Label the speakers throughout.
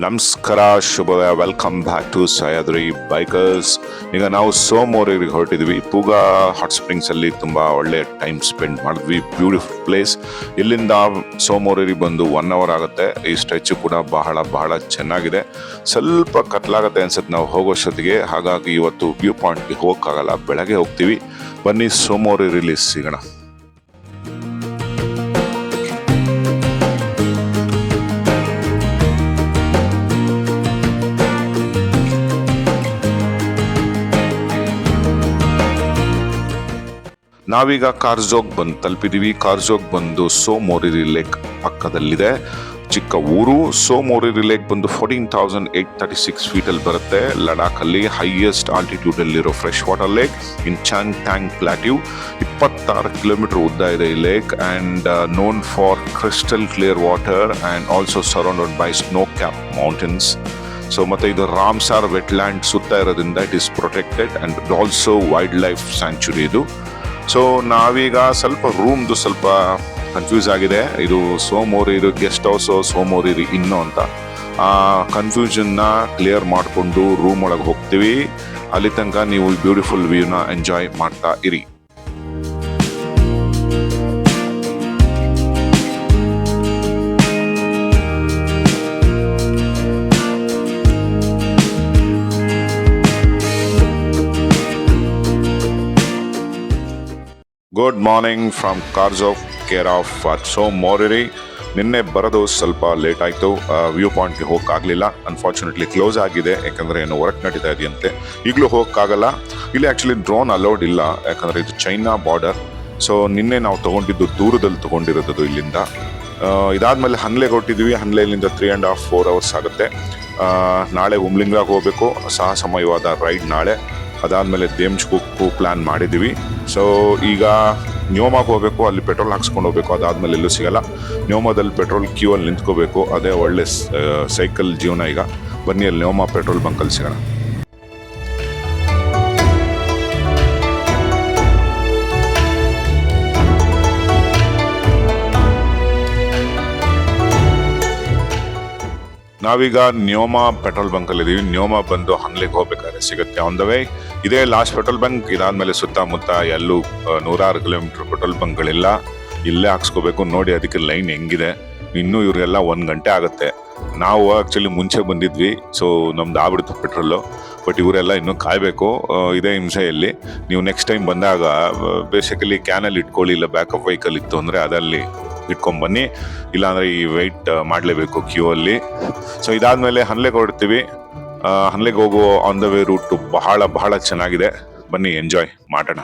Speaker 1: ನಮಸ್ಕಾರ, ಶುಭೋದಯ. Welcome back to Sahyadri bikers. ಈಗ ನಾವು ಸೋಮವಾರಿಗೆ ಹೊರಟಿದ್ವಿ. ಪೂಗ ಹಾಟ್ ಸ್ಪ್ರಿಂಗ್ಸಲ್ಲಿ ತುಂಬ ಒಳ್ಳೆ ಟೈಮ್ ಸ್ಪೆಂಡ್ ಮಾಡಿದ್ವಿ. Beautiful place. ಇಲ್ಲಿಂದ ಸೋಮವಾರಿಗೆ ಬಂದು 1 hour ಆಗುತ್ತೆ. ಈ ಸ್ಟ್ರೆಚ್ ಕೂಡ ಬಹಳ ಚೆನ್ನಾಗಿದೆ. ಸ್ವಲ್ಪ ಕತ್ಲಾಗುತ್ತೆ ಅನ್ಸುತ್ತೆ ನಾವು ಹೋಗೋಷ್ಟೊತ್ತಿಗೆ. ಹಾಗಾಗಿ ಇವತ್ತು ವ್ಯೂ ಪಾಯಿಂಟ್ಗೆ ಹೋಗೋಕ್ಕಾಗಲ್ಲ, ಬೆಳಗ್ಗೆ ಹೋಗ್ತೀವಿ. ಬನ್ನಿ ಸೋಮವಾರ ರಿಲೀಸ್ ಸಿಗೋಣ. ನಾವೀಗ ಕಾರ್ಜೋಗ್ ಬಂದು ತಲುಪಿದೀವಿ. ಕಾರ್ಜೋಗ್ ಬಂದು ಸೋಮೋರಿರಿ ಲೇಕ್ ಪಕ್ಕದಲ್ಲಿದೆ. ಚಿಕ್ಕ ಊರು. ಸೋಮೋರಿರಿ ಲೇಕ್ ಬಂದು 14,836 ಫೀಟಲ್ಲಿ ಬರುತ್ತೆ. ಲಡಾಖಲ್ಲಿ ಹೈಯೆಸ್ಟ್ ಆಲ್ಟಿಟ್ಯೂಡಲ್ಲಿರೋ fresh water lake in Changthang plateau. 26 kilometre ಉದ್ದ ಇದೆ ಈ lake and known for crystal clear water and also surrounded by snow cap mountains. So ಮತ್ತು ಇದು ರಾಮ್ಸಾರ್ ವೆಟ್ಲ್ಯಾಂಡ್ ಸುತ್ತ ಇರೋದ್ರಿಂದ it is protected and also wildlife sanctuary ಇದು. So ನಾವೀಗ ರೂಮ್ದು ಸ್ವಲ್ಪ ಕನ್ಫ್ಯೂಸ್ ಆಗಿದೆ. ಇದು ಸೋಮೋರಿರಿ ಗೆಸ್ಟ್ ಹೌಸು ಸೋಮೋರಿರಿ ಇನ್ನೂ ಅಂತ. ಆ ಕನ್ಫ್ಯೂಷನ್ನ ಕ್ಲಿಯರ್ ಮಾಡಿಕೊಂಡು ರೂಮ್ ಒಳಗೆ ಹೋಗ್ತೀವಿ. ಅಲ್ಲಿ ತನಕ ನೀವು ಬ್ಯೂಟಿಫುಲ್ ವ್ಯೂನ ಎಂಜಾಯ್ ಮಾಡ್ತಾ ಇರಿ. Good morning from Karzok, care of Tsomoriri. ನಿನ್ನೆ ಬರೋದು ಸ್ವಲ್ಪ ಲೇಟ್ ಆಯಿತು. ವ್ಯೂ ಪಾಯಿಂಟ್ಗೆ ಹೋಗೋಕ್ಕಾಗಲಿಲ್ಲ. ಅನ್ಫಾರ್ಚುನೇಟ್ಲಿ ಕ್ಲೋಸ್ ಆಗಿದೆ, ಯಾಕಂದರೆ ಏನು ವರ್ಕ್ ನಡೀತಾ ಇದೆಯಂತೆ. ಈಗಲೂ ಹೋಗೋಕ್ಕಾಗಲ್ಲ. ಇಲ್ಲಿ ಆ್ಯಕ್ಚುಲಿ ಡ್ರೋನ್ ಅಲೌಡ್ ಇಲ್ಲ, ಯಾಕಂದರೆ ಇದು ಚೈನಾ ಬಾರ್ಡರ್. ಸೊ ನಿನ್ನೆ ನಾವು ತೊಗೊಂಡಿದ್ದು ದೂರದಲ್ಲಿ ತೊಗೊಂಡಿರೋದು ಇಲ್ಲಿಂದ. ಇದಾದಮೇಲೆ ಹನ್ಲೆಗೆ ಹೊರಟಿದ್ವಿ. ಹನ್ಲೆಯಿಂದ 3.5-4 hours ಆಗುತ್ತೆ. ನಾಳೆ ಉಮ್ಲಿಂಗ್ಲಾಗ್ ಹೋಗಬೇಕು. ಸಾಹಸಮಯವಾದ ರೈಡ್ ನಾಳೆ. ಅದಾದಮೇಲೆ ದೇಮ್ಚ್ಕುಕ್ಕು ಪ್ಲ್ಯಾನ್ ಮಾಡಿದ್ದೀವಿ. ಸೊ ಈಗ ನ್ಯೋಮಾಗೆ ಹೋಗಬೇಕು. ಅಲ್ಲಿ ಪೆಟ್ರೋಲ್ ಹಾಕ್ಸ್ಕೊಂಡು ಹೋಗ್ಬೇಕು. ಅದಾದಮೇಲೆ ಎಲ್ಲೂ ಸಿಗಲ್ಲ. ನ್ಯೋಮಾದಲ್ಲಿ ಪೆಟ್ರೋಲ್ ಕ್ಯೂ ಅಲ್ಲಿ ನಿಂತ್ಕೋಬೇಕು. ಅದೇ ಒಳ್ಳೆ ಸೈಕಲ್ ಜೀವನ ಈಗ. ಬನ್ನಿ ಅಲ್ಲಿ ನ್ಯೋಮಾ ಪೆಟ್ರೋಲ್ ಬಂಕಲ್ಲಿ ಸಿಗೋಣ. ನಾವೀಗ ನ್ಯೋಮಾ ಪೆಟ್ರೋಲ್ ಬಂಕಲ್ಲಿದ್ದೀವಿ. ನ್ಯೋಮಾ ಬಂದು ಹನ್ಲೆಗೆ ಹೋಗ್ಬೇಕಾದ್ರೆ ಸಿಗುತ್ತೆ ಆನ್ ದ ವೇ. ಇದೇ ಲಾಸ್ಟ್ ಪೆಟ್ರೋಲ್ ಬಂಕ್. ಇದಾದಮೇಲೆ ಸುತ್ತಮುತ್ತ ಎಲ್ಲೂ 106 ಕಿಲೋಮೀಟರ್ ಪೆಟ್ರೋಲ್ ಬಂಕ್ಗಳಿಲ್ಲ. ಇಲ್ಲೇ ಹಾಕ್ಸ್ಕೋಬೇಕು. ನೋಡಿ ಅದಕ್ಕೆ ಲೈನ್ ಹೆಂಗಿದೆ. ಇನ್ನೂ ಇವರೆಲ್ಲ 1 ಗಂಟೆ ಆಗುತ್ತೆ. ನಾವು ಆ್ಯಕ್ಚುಲಿ ಮುಂಚೆ ಬಂದಿದ್ವಿ. ಸೊ ನಮ್ದು ಆಗ್ಬಿಡ್ತು ಪೆಟ್ರೋಲು. ಬಟ್ ಇವರೆಲ್ಲ ಇನ್ನೂ ಕಾಯಬೇಕು. ಇದೇ ಹಿಂಸೆಯಲ್ಲಿ. ನೀವು ನೆಕ್ಸ್ಟ್ ಟೈಮ್ ಬಂದಾಗ ಬೇಸಿಕಲಿ ಕ್ಯಾನಲ್ಲಿ ಇಟ್ಕೊಳ್ಳಿ, ಇಲ್ಲ ಬ್ಯಾಕಪ್ ವೆಹಿಕಲ್ ಇತ್ತು ಅಂದರೆ ಅದಲ್ಲಿ ಇಟ್ಕೊಂಡ್ಬನ್ನಿ. ಇಲ್ಲಾಂದರೆ ಈ ವೆಯ್ಟ್ ಮಾಡಲೇಬೇಕು ಕ್ಯೂ ಅಲ್ಲಿ. ಸೊ ಇದಾದಮೇಲೆ ಹನ್ಲೆಗೆ ಹೊರಡ್ತೀವಿ. ಹನ್ಲೆಗೆ ಹೋಗೋ ಆನ್ ದ ವೇ ರೂಟು ಬಹಳ ಚೆನ್ನಾಗಿದೆ. ಬನ್ನಿ ಎಂಜಾಯ್ ಮಾಡೋಣ.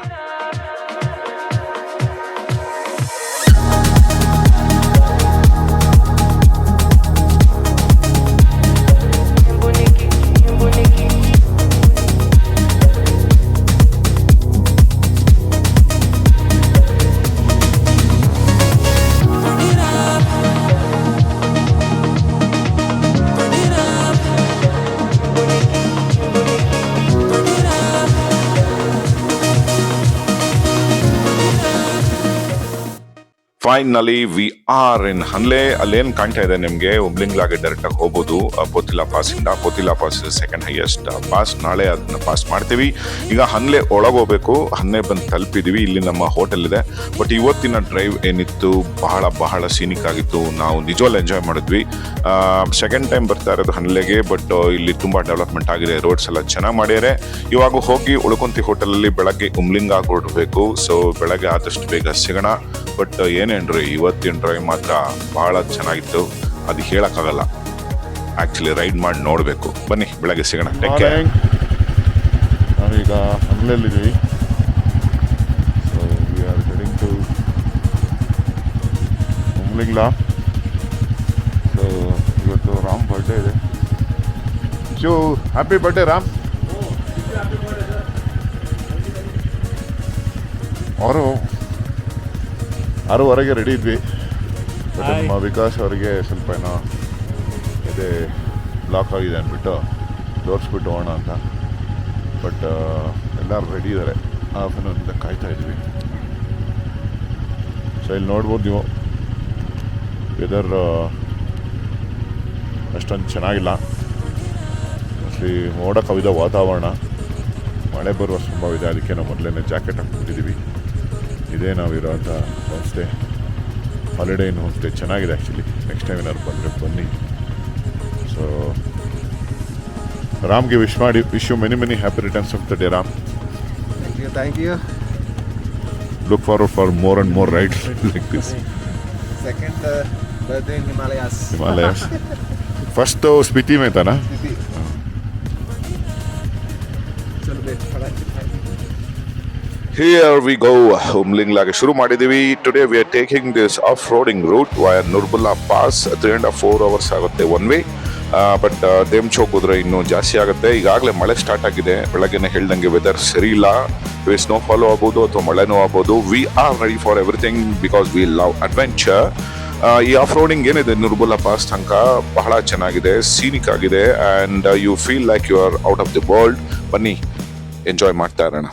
Speaker 1: ಫೈನಲಿ ವಿ ಆರ್ ಇನ್ ಹನ್ಲೆ. ಅಲ್ಲೇನು ಕಾಣ್ತಾ ಇದೆ ನಿಮಗೆ, ಉಮ್ಲಿಂಗ್ಲಾಗೆ ಡೈರೆಕ್ಟಾಗಿ ಹೋಗ್ಬೋದು ಪೋತಿಲಾ ಪಾಸಿಂದ. ಪೋತಿಲಾ ಪಾಸ್ ಸೆಕೆಂಡ್ ಹೈಯೆಸ್ಟ್ ಪಾಸ್. ನಾಳೆ ಅದನ್ನ ಪಾಸ್ ಮಾಡ್ತೀವಿ. ಈಗ ಹನ್ಲೆ ಒಳಗೋಗ್ಬೇಕು. ಹನ್ಲೆ ಬಂದು ತಲುಪಿದ್ದೀವಿ. ಇಲ್ಲಿ ನಮ್ಮ ಹೋಟೆಲ್ ಇದೆ. ಬಟ್ ಇವತ್ತಿನ ಡ್ರೈವ್ ಏನಿತ್ತು ಬಹಳ ಸೀನಿಕ್ ಆಗಿತ್ತು. ನಾವು ನಿಜವಲ್ಲ ಎಂಜಾಯ್ ಮಾಡಿದ್ವಿ. ಸೆಕೆಂಡ್ ಟೈಮ್ ಬರ್ತಾ ಇರೋದು ಹನ್ಲೆಗೆ. ಬಟ್ ಇಲ್ಲಿ ತುಂಬ ಡೆವಲಪ್ಮೆಂಟ್ ಆಗಿದೆ. ರೋಡ್ಸ್ ಎಲ್ಲ ಚೆನ್ನಾಗಿ ಮಾಡ್ಯಾರೆ. ಇವಾಗ ಹೋಗಿ ಉಳ್ಕೊಂತಿ ಹೋಟೆಲಲ್ಲಿ ಬೆಳಗ್ಗೆ ಉಮ್ಲಿಂಗ್ ಹೊರಡಬೇಕು. ಸೊ ಬೆಳಗ್ಗೆ ಆದಷ್ಟು ಬೇಗ ಸಿಗೋಣ. ಬಟ್ ಏನೇನ್ರಿ ಇವತ್ತಿನ ಡ್ರೈವ್ ಮಾತ್ರ ಬಹಳ ಚೆನ್ನಾಗಿತ್ತು. ಅದು ಹೇಳೋಕ್ಕಾಗಲ್ಲ. ಆ್ಯಕ್ಚುಲಿ ರೈಡ್ ಮಾಡಿ ನೋಡಬೇಕು. ಬನ್ನಿ ಬೆಳಗ್ಗೆ ಸಿಗೋಣ.
Speaker 2: ನಾವೀಗ ಹನ್ಲೆಲ್ಲಿದ್ದೀವಿ. So we are getting to Umlingla. So ಇವತ್ತು ರಾಮ್ ಬರ್ಡೇ ಇದೆ. So happy birthday Ram. ಅವರು 6:30 ರೆಡಿ ಇದ್ವಿ. ಬಟ್ ನಮ್ಮ ವಿಕಾಸ್ ಅವರಿಗೆ ಸ್ವಲ್ಪ ಏನೋ ಇದೆ ಬ್ಲಾಕ್ ಆಗಿದೆ ಅಂದ್ಬಿಟ್ಟು ತೋರಿಸ್ಬಿಟ್ಟು ಹೋಗೋಣ ಅಂತ. ಬಟ್ ಎಲ್ಲರೂ ರೆಡಿ ಇದ್ದಾರೆ. ಹಾಫ್ ಆನ್ ಅವರಿಂದ ಕಾಯ್ತಾ ಇದ್ವಿ. ಸೊ ಇಲ್ಲಿ ನೋಡ್ಬೋದು ನೀವು ವೆದರ್ ಅಷ್ಟೊಂದು ಚೆನ್ನಾಗಿಲ್ಲ. ಮೋಸ್ಟ್ಲಿ ಮೋಡ ಕವಿದ ವಾತಾವರಣ, ಮಳೆ ಬರುವ ಸಂಭವ ಇದೆ. ಅದಕ್ಕೆ ನಾವು ಮೊದಲೇ ಜಾಕೆಟ್ ಹಾಕ್ಬಿಟ್ಟಿದ್ದೀವಿ. ಇದೇ ನಾವಿರೋಂಥ homestay, holiday inn homestay. ಚೆನ್ನಾಗಿದೆ ಆ್ಯಕ್ಚುಲಿ. ನೆಕ್ಸ್ಟ್ ಟೈಮ್ ಏನಾದ್ರು ಬಂದರೆ ಬನ್ನಿ. ಸೊ ರಾಮ್ಗೆ wish you many happy returns of the day Ram.
Speaker 3: Thank you.
Speaker 2: Look forward for more and more rides like this.
Speaker 3: Second birthday in Himalayas.
Speaker 2: Himalayas. First तो स्पीति में था ना.
Speaker 3: चलो बेट खड़ा.
Speaker 1: Here we go. ಉಮ್ಲಿಂಗ್ಲಾಗೆ ಶುರು ಮಾಡಿದ್ದೀವಿ. Today we are taking this off roading route via Nurbula pass. 3.5 hours ಆಗುತ್ತೆ ಒನ್ ವೇ. ಬಟ್ ದೇಮ್ಚೋಕ್ ಹೋದ್ರೆ ಇನ್ನೂ ಜಾಸ್ತಿ ಆಗುತ್ತೆ. ಈಗಾಗಲೇ ಮಳೆ ಸ್ಟಾರ್ಟ್ ಆಗಿದೆ. ಬೆಳಗ್ಗೆನೆ ಹೇಳ್ದಂಗೆ ವೆದರ್ ಸರಿ ಇಲ್ಲ. ಸ್ನೋಫಾಲು ಆಗ್ಬೋದು ಅಥವಾ ಮಳೆನೂ ಆಗ್ಬೋದು. We are ready for everything because we love adventure. ಈ ಆಫ್ ರೋಡಿಂಗ್ ಏನಿದೆ ನುರ್ಬುಲ್ಲಾ ಪಾಸ್ ತನಕ ಬಹಳ ಚೆನ್ನಾಗಿದೆ, ಸೀನಿಕ್ ಆಗಿದೆ, and you feel like you are out of the world. ಬನ್ನಿ ಎಂಜಾಯ್ ಮಾಡ್ತಾ ಇರೋಣ.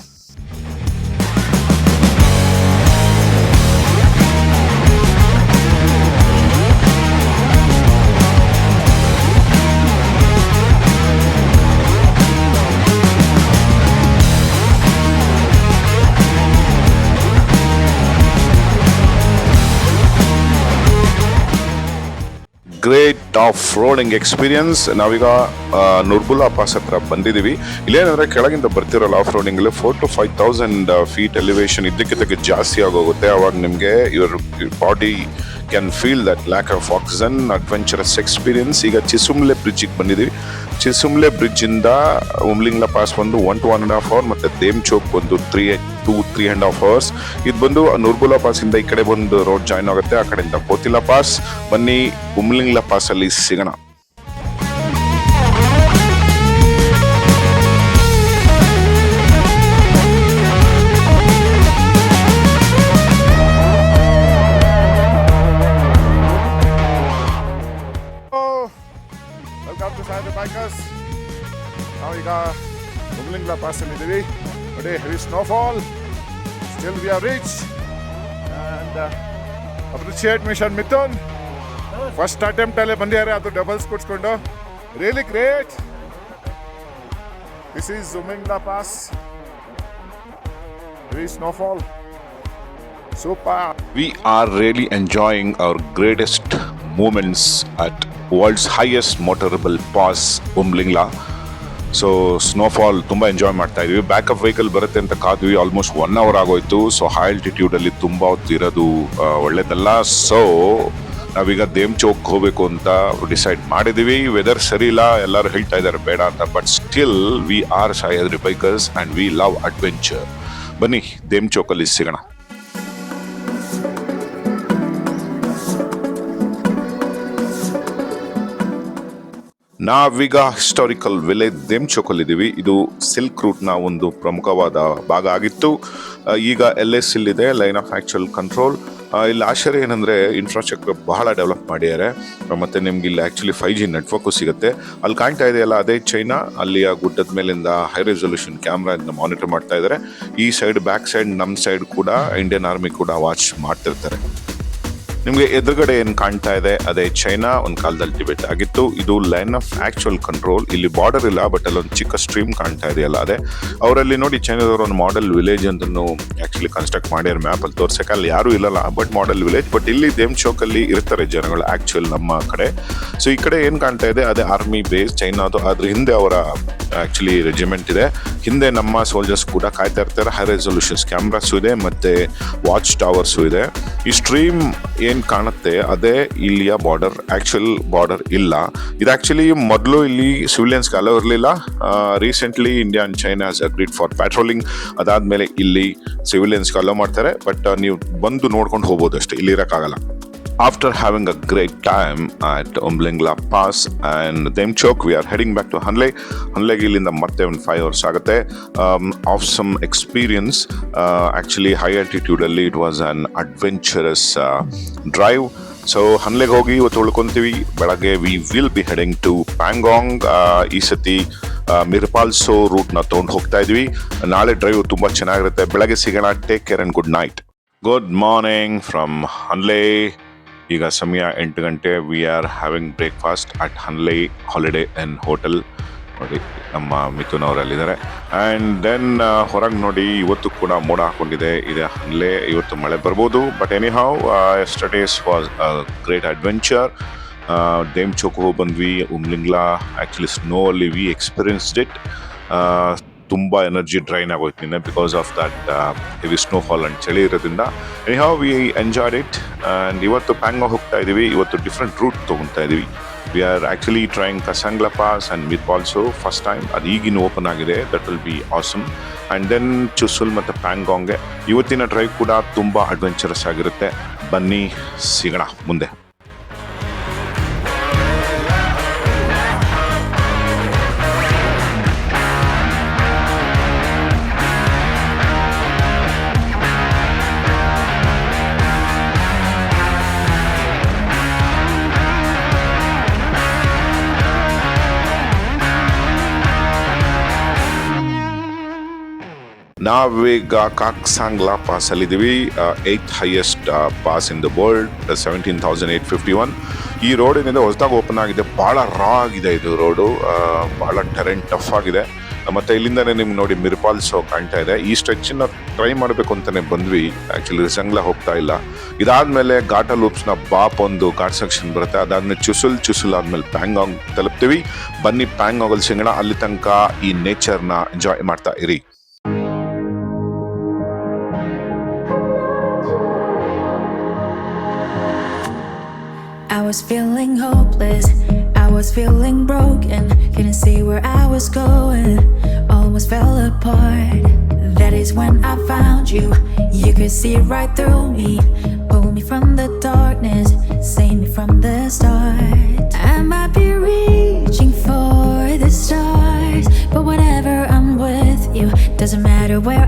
Speaker 1: Great off roading experience. ನಾವೀಗ ನುರ್ಬುಲ್ಲಾ ಪಾಸ್ ಹತ್ರ ಬಂದಿದ್ದೀವಿ. ಇಲ್ಲೇನಂದ್ರೆ ಕೆಳಗಿಂದ ಬರ್ತಿರಲ್ಲ ಆಫ್ ರೋಡಿಂಗಲ್ಲಿ 4,000 to 5,000 ಫೀಟ್ ಎಲಿವೇಶನ್ ಇದ್ದಕ್ಕಿದ್ದಕ್ಕೆ ಜಾಸ್ತಿ ಆಗೋಗುತ್ತೆ. ಅವಾಗ ನಿಮಗೆ your body can feel that lack of oxygen. Adventurous experience. ಈಗ ಚಿಸುಮ್ಲೆ ಬ್ರಿಡ್ಜಿಗೆ ಬಂದಿದ್ದೀವಿ. ಚಿಸುಮ್ಲೆ ಬ್ರಿಡ್ಜಿಂದ ಉಮ್ಲಿಂಗ್ಲಾ ಪಾಸ್ ಬಂದು 1 to 1.5 hours, ಮತ್ತು ದೇಮ್ಚೋಕ್ ಬಂದು 3 to 3.5 hours. ಇದು ಬಂದು ನುರ್ಬುಲ್ಲಾ ಪಾಸಿಂದ ಈ ಕಡೆ ಬಂದು ರೋಡ್ ಜಾಯ್ನ್ ಆಗುತ್ತೆ, ಆ ಕಡೆಯಿಂದ ಕೋತಿಲಾ ಪಾಸ್. ಬನ್ನಿ ಉಮ್ಲಿಂಗ್ಲಾ ಪಾಸಲ್ಲಿ ಸಿಗೋಣ.
Speaker 2: Welcome to Sai bikers. ನಾವೀಗ ಉಮ್ಲಿಂಗ್ಲಾ ಪಾಸಲ್ಲಿ ಇದ್ದೀವಿ. ನೋಡಿ, heavy snowfall. Still we are reach and appreciate mission Mithun. First attempt ಅಲ್ಲೇ ಬಂದಿದ್ದಾರೆ, ಅದು ಡಬಲ್ಸ್ ಕೊಡ್ಸ್ಕೊಂಡು. Really great. This is Umlingla pass. Heavy snowfall. Super.
Speaker 1: We are really enjoying our greatest moments at world's highest motorable pass, Umlingla. So snowfall ತುಂಬ enjoy ಮಾಡ್ತಾ ಇದೀವಿ. Backup vehicle ಬರುತ್ತೆ ಅಂತ ಕಾದ್ವಿ. ಆಲ್ಮೋಸ್ಟ್ 1 hour ಆಗೋಯ್ತು. ಸೊ ಹೈ ಆಲ್ಟಿಟ್ಯೂಡಲ್ಲಿ ತುಂಬ ಹೊತ್ತು ಇರೋದು ಒಳ್ಳೇದಲ್ಲ. ಸೊ ನಾವೀಗ ದೇಮ್ಚೋಕ್ ಹೋಗಬೇಕು ಅಂತ ಡಿಸೈಡ್ ಮಾಡಿದ್ದೀವಿ. ವೆದರ್ ಸರಿ ಇಲ್ಲ, ಎಲ್ಲರೂ ಹೇಳ್ತಾ ಇದ್ದಾರೆ ಬೇಡ ಅಂತ. But still we R Sai bikers and we love adventure. ಬನ್ನಿ ದೇಮ್ಚೋಕಲ್ಲಿ ಸಿಗೋಣ. ನಾವೀಗ ಹಿಸ್ಟಾರಿಕಲ್ ವಿಲೇಜ್ ದೇಮ್ಚೋಕಲ್ಲಿದ್ದೀವಿ. ಇದು ಸಿಲ್ಕ್ ರೂಟ್ನ ಒಂದು ಪ್ರಮುಖವಾದ ಭಾಗ ಆಗಿತ್ತು. ಈಗ LS ಇಲ್ಲಿದೆ, ಲೈನ್ ಆಫ್ ಆ್ಯಕ್ಚುಯಲ್ ಕಂಟ್ರೋಲ್. ಇಲ್ಲಿ ಆಶ್ಚರ್ಯ ಏನಂದರೆ ಇನ್ಫ್ರಾಸ್ಟ್ರಕ್ಚರ್ ಬಹಳ ಡೆವಲಪ್ ಮಾಡಿದ್ದಾರೆ. ಮತ್ತು ನಿಮ್ಗೆ ಇಲ್ಲಿ ಆ್ಯಕ್ಚುಲಿ 5G ನೆಟ್ವರ್ಕು ಸಿಗುತ್ತೆ. ಅಲ್ಲಿ ಕಾಣ್ತಾ ಇದೆಯಲ್ಲ, ಅದೇ ಚೈನಾ. ಅಲ್ಲಿಯ ಗುಡ್ಡದ ಮೇಲಿಂದ ಹೈ ರೆಸೊಲ್ಯೂಷನ್ ಕ್ಯಾಮ್ರಾದಿಂದ ಮಾನಿಟರ್ ಮಾಡ್ತಾ ಇದ್ದಾರೆ. ಈ ಸೈಡ್ ಬ್ಯಾಕ್ ಸೈಡ್ ನಮ್ಮ ಸೈಡ್ ಕೂಡ ಇಂಡಿಯನ್ ಆರ್ಮಿ ಕೂಡ ವಾಚ್ ಮಾಡ್ತಿರ್ತಾರೆ. ನಿಮಗೆ ಎದುರುಗಡೆ ಏನು ಕಾಣ್ತಾ ಇದೆ ಅದೇ ಚೈನಾ, ಒಂದು ಕಾಲದಲ್ಲಿ ಟಿಬೆಟ್ ಆಗಿತ್ತು. ಇದು ಲೈನ್ ಆಫ್ ಆ್ಯಕ್ಚುಯಲ್ ಕಂಟ್ರೋಲ್. ಇಲ್ಲಿ ಬಾರ್ಡರ್ ಇಲ್ಲ, ಬಟ್ ಅಲ್ಲೊಂದು ಚಿಕ್ಕ ಸ್ಟ್ರೀಮ್ ಕಾಣ್ತಾ ಇದೆಯಲ್ಲ ಅದೇ. ಅವರಲ್ಲಿ ನೋಡಿ, ಚೈನಾದವರು ಒಂದು ಮಾಡೆಲ್ ವಿಲೇಜ್ ಅಂತಲೂ ಆ್ಯಕ್ಚುಲಿ ಕನ್ಸ್ಟ್ರಕ್ಟ್ ಮಾಡ್ಯಾರ. ಮ್ಯಾಪಲ್ಲಿ ತೋರ್ಸಕ್ಕೆ ಅಲ್ಲಿ ಯಾರೂ ಇಲ್ಲಲ್ಲ, ಬಟ್ ಮಾಡೆಲ್ ವಿಲೇಜ್. ಬಟ್ ಇಲ್ಲಿ ದೇಮ್ಚೋಕಲ್ಲಿ ಇರ್ತಾರೆ ಜನಗಳು ಆ್ಯಕ್ಚುಯಲ್ ನಮ್ಮ ಕಡೆ. ಸೊ ಈ ಕಡೆ ಏನು ಕಾಣ್ತಾ ಇದೆ ಅದೇ ಆರ್ಮಿ ಬೇಸ್ ಚೈನಾದು. ಅದ್ರ ಹಿಂದೆ ಅವರ ಆ್ಯಕ್ಚುಲಿ ರೆಜಿಮೆಂಟ್ ಇದೆ. ಹಿಂದೆ ನಮ್ಮ ಸೋಲ್ಜರ್ಸ್ ಕೂಡ ಕಾಯ್ತಾ ಇರ್ತಾರೆ. ಹೈ ರೆಸೊಲ್ಯೂಷನ್ಸ್ ಕ್ಯಾಮ್ರಾಸು ಇದೆ, ಮತ್ತು ವಾಚ್ ಟವರ್ಸು ಇದೆ. ಈ ಸ್ಟ್ರೀಮ್ ಏನು ಕಾಣುತ್ತೆ ಅದೇ ಇಲ್ಲಿಯ ಬಾರ್ಡರ್. ಆ್ಯಕ್ಚುಯಲ್ ಬಾರ್ಡರ್ ಇಲ್ಲ. ಇದು ಆ್ಯಕ್ಚುಲಿ ಮೊದಲು ಇಲ್ಲಿ ಸಿವಿಲಿಯನ್ಸ್ಗೆ ಅಲೋ ಇರಲಿಲ್ಲ. Recently India and China has agreed for patrolling. ಅದಾದಮೇಲೆ ಇಲ್ಲಿ ಸಿವಿಲಿಯನ್ಸ್ಗೆ ಅಲೋ ಮಾಡ್ತಾರೆ. ಬಟ್ ನೀವು ಬಂದು ನೋಡ್ಕೊಂಡು ಹೋಗ್ಬೋದು ಅಷ್ಟೇ, ಇಲ್ಲಿ ಇರೋಕ್ಕಾಗಲ್ಲ. After having a great time at Umlingla Pass and Demchok, we are heading back to Hanle. Hanlega ilinda matte 5 hours agutte. Awesome experience. Actually, high altitude alli it was an adventurous drive. So Hanlega hogi ಇವತ್ತು ಉಳ್ಕೊಂತೀವಿ. ಬೆಳಗ್ಗೆ we will be heading to Pangong. ಈ ಸತಿ ಮಿರ್ಪಾಲ್ಸೋ ರೂಟ್ನ ತೊಗೊಂಡು ಹೋಗ್ತಾ ಇದ್ವಿ. ನಾಳೆ drive ತುಂಬ ಚೆನ್ನಾಗಿರುತ್ತೆ. ಬೆಳಗ್ಗೆ ಸಿಗೋಣ. Take care and good night. Good morning from Hanle. ಈಗ ಸಮಯ 8 ಗಂಟೆ. We are having breakfast at Hanle holiday and hotel. ನೋಡಿ ನಮ್ಮ ಮಿಥುನ್ ಅವರಲ್ಲಿದ್ದಾರೆ. ಆ್ಯಂಡ್ ದೆನ್ ಹೊರಗೆ ನೋಡಿ ಇವತ್ತು ಕೂಡ ಮೋಡ ಹಾಕೊಂಡಿದೆ ಇದೆ ಹನ್ಲೆ. ಇವತ್ತು ಮಳೆ ಬರ್ಬೋದು. But anyhow yesterday's was great adventure. Demchok ಬಂದ್ವಿ. ಉಮ್ಲಿಂಗ್ಲಾ ಆ್ಯಕ್ಚುಲಿ ಸ್ನೋ ಅಲ್ಲಿ ವಿ ಎಕ್ಸ್ಪೀರಿಯನ್ಸ್ಡ್ ಇಟ್. ತುಂಬ ಎನರ್ಜಿ ಡ್ರೈನ್ ಆಗೋಯ್ತು ನಿನ್ನೆ because of that heavy snowfall and ಚಳಿ ಇರೋದ್ರಿಂದ. Anyhow we enjoyed it. And ಇವತ್ತು ಪ್ಯಾಂಗೋ ಹೋಗ್ತಾ ಇದ್ದೀವಿ. ಇವತ್ತು ಡಿಫ್ರೆಂಟ್ ರೂಟ್ ತೊಗೊತಾ ಇದ್ದೀವಿ. We are actually trying Kaksangla pass and ಮಿತ್ ಆಲ್ಸೋ ಫಸ್ಟ್ ಟೈಮ್. ಅದು ಈಗಿನ ಓಪನ್ ಆಗಿದೆ. That will be awesome. And then ಚುಸುಲ್ ಮತ್ತು ಪ್ಯಾಂಗಾಂಗ್ಗೆ ಇವತ್ತಿನ ಡ್ರೈವ್ ಕೂಡ ತುಂಬ ಅಡ್ವೆಂಚರಸ್ ಆಗಿರುತ್ತೆ. ಬನ್ನಿ ಸಿಗೋಣ ಮುಂದೆ. ನಾವೀಗ ಕಾಕ್ಸಾಂಗ್ಲಾ ಪಾಸಲ್ಲಿದ್ದೀವಿ. 8th highest pass in the world, 17,851. ಈ ರೋಡಿನಿಂದ ಹೊಸದಾಗಿ ಓಪನ್ ಆಗಿದೆ. ಭಾಳ ರಾ ಆಗಿದೆ ಇದು ರೋಡು. ಭಾಳ ಟೆರೆಂಟ್ ಟಫ್ ಆಗಿದೆ. ಮತ್ತು ಇಲ್ಲಿಂದನೇ ನಿಮ್ಗೆ ನೋಡಿ ಮಿರ್ಪಾಲ್ಸೋ ಕಾಣ್ತಾ ಇದೆ. ಈ ಸ್ಟ್ರೆಚ್ಚನ್ನು ಟ್ರೈ ಮಾಡಬೇಕು ಅಂತಲೇ ಬಂದ್ವಿ. ಆ್ಯಕ್ಚುಲಿ ಸಂಗ್ಲಾ ಹೋಗ್ತಾ ಇಲ್ಲ. ಇದಾದಮೇಲೆ ಘಾಟ ಲೂಪ್ಸ್ನ ಬಾಪ್ ಒಂದು ಘಾಟ್ ಸೆಕ್ಷನ್ ಬರುತ್ತೆ. ಅದಾದಮೇಲೆ ಚುಸುಲ್ ಆದಮೇಲೆ ಪ್ಯಾಂಗಾಂಗ್ ತಲುಪ್ತೀವಿ. ಬನ್ನಿ ಪ್ಯಾಂಗಾಂಗಲ್ಲಿ ಸಿಗೋಣ. ಅಲ್ಲಿ ತನಕ ಈ ನೇಚರ್ನ ಎಂಜಾಯ್ ಮಾಡ್ತಾ ಇರಿ.
Speaker 4: I was feeling hopeless, I was feeling broken, couldn't see where I was going, almost fell apart. That is when I found you, you could see right through me, pull me from the darkness, save me from the start. I might be reaching for the stars, but whenever I'm with you, doesn't matter where